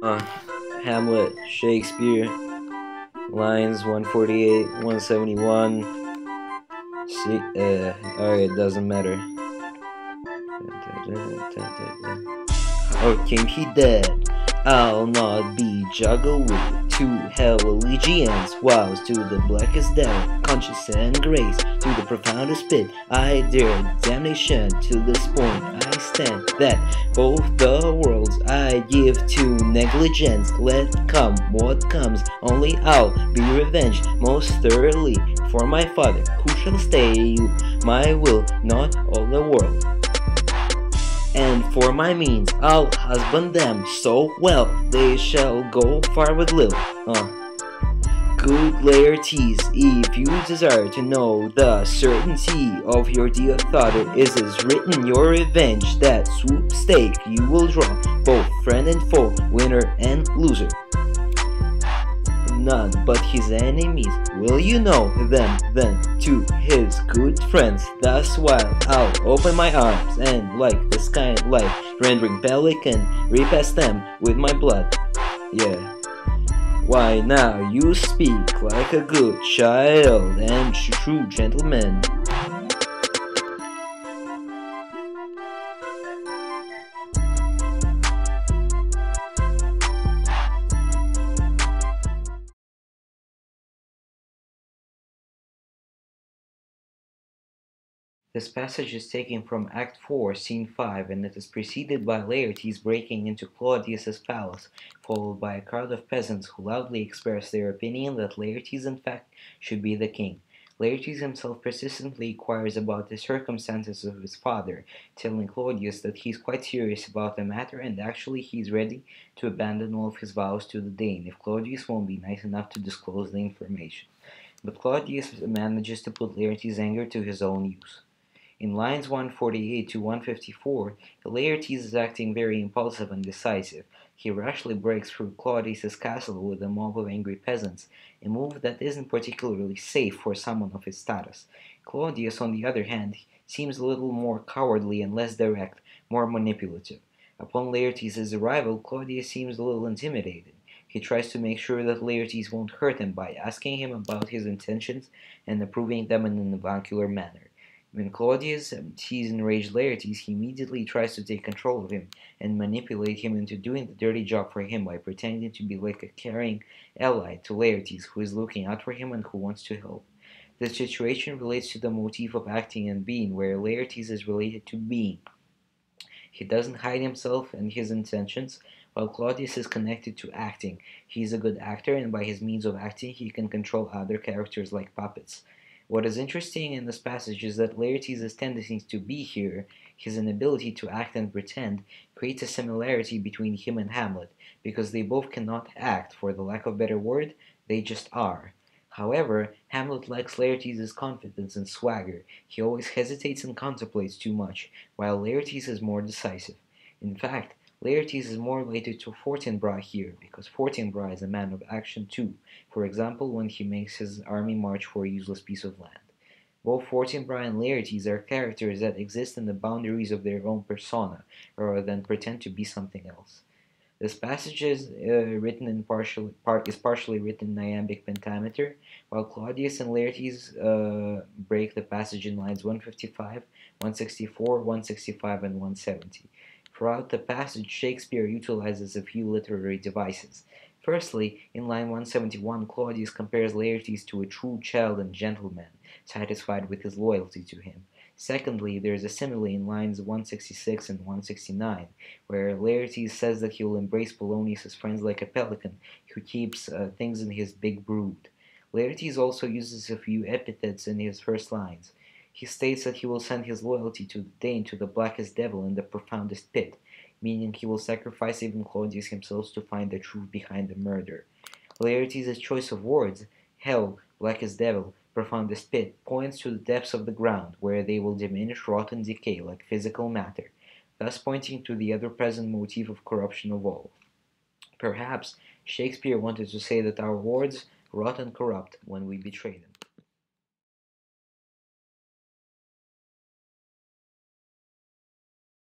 Uh, Hamlet, Shakespeare, lines 148, 171. See, alright, doesn't matter. Or came he dead? I'll not be juggled to hell allegiance, whilst to the blackest devil, conscience and grace, to the profoundest pit, I dare damnation. To this point I stand, that both the worlds I give to negligence. Let come what comes, only I'll be revenged most thoroughly for my father, who shall stay my will, not all the world. And for my means I'll husband them so well, they shall go far with little. Good Laertes, if you desire to know the certainty of your dear father, is as written your revenge, that sweepstake you will draw, both friend and foe, winner and loser. None but his enemies will you know them then to his good friends. Thus while I'll open my arms and like the sky and light, rendering pelican, repass them with my blood. Yeah. Why now you speak like a good child and true gentleman. This passage is taken from Act 4, Scene 5, and it is preceded by Laertes breaking into Claudius's palace, followed by a crowd of peasants who loudly express their opinion that Laertes in fact should be the king. Laertes himself persistently inquires about the circumstances of his father, telling Claudius that he is quite serious about the matter and actually he is ready to abandon all of his vows to the Dane if Claudius won't be nice enough to disclose the information. But Claudius manages to put Laertes' anger to his own use. In lines 148 to 154, Laertes is acting very impulsive and decisive. He rashly breaks through Claudius's castle with a mob of angry peasants, a move that isn't particularly safe for someone of his status. Claudius, on the other hand, seems a little more cowardly and less direct, more manipulative. Upon Laertes' arrival, Claudius seems a little intimidated. He tries to make sure that Laertes won't hurt him by asking him about his intentions and approving them in an avuncular manner. When Claudius sees enraged Laertes, he immediately tries to take control of him and manipulate him into doing the dirty job for him by pretending to be like a caring ally to Laertes who is looking out for him and who wants to help. This situation relates to the motif of acting and being, where Laertes is related to being. He doesn't hide himself and his intentions, while Claudius is connected to acting. He is a good actor, and by his means of acting he can control other characters like puppets. What is interesting in this passage is that Laertes' tendency to be here, his inability to act and pretend, creates a similarity between him and Hamlet, because they both cannot act, for the lack of a better word, they just are. However, Hamlet lacks Laertes' confidence and swagger. He always hesitates and contemplates too much, while Laertes is more decisive. In fact, Laertes is more related to Fortinbras here, because Fortinbras is a man of action too, for example when he makes his army march for a useless piece of land. Both Fortinbras and Laertes are characters that exist in the boundaries of their own persona, rather than pretend to be something else. This passage is partially written in iambic pentameter, while Claudius and Laertes break the passage in lines 155, 164, 165, and 170. Throughout the passage, Shakespeare utilizes a few literary devices. Firstly, in line 171, Claudius compares Laertes to a true child and gentleman, satisfied with his loyalty to him. Secondly, there is a simile in lines 166 and 169, where Laertes says that he will embrace Polonius' friends like a pelican who keeps things in his big brood. Laertes also uses a few epithets in his first lines. He states that he will send his loyalty to the Dane to the blackest devil in the profoundest pit, meaning he will sacrifice even Claudius himself to find the truth behind the murder. Laertes' choice of words, hell, blackest devil, profoundest pit, points to the depths of the ground, where they will diminish, rot, and decay like physical matter, thus pointing to the ever-present motif of corruption of all. Perhaps Shakespeare wanted to say that our words rot and corrupt when we betray them.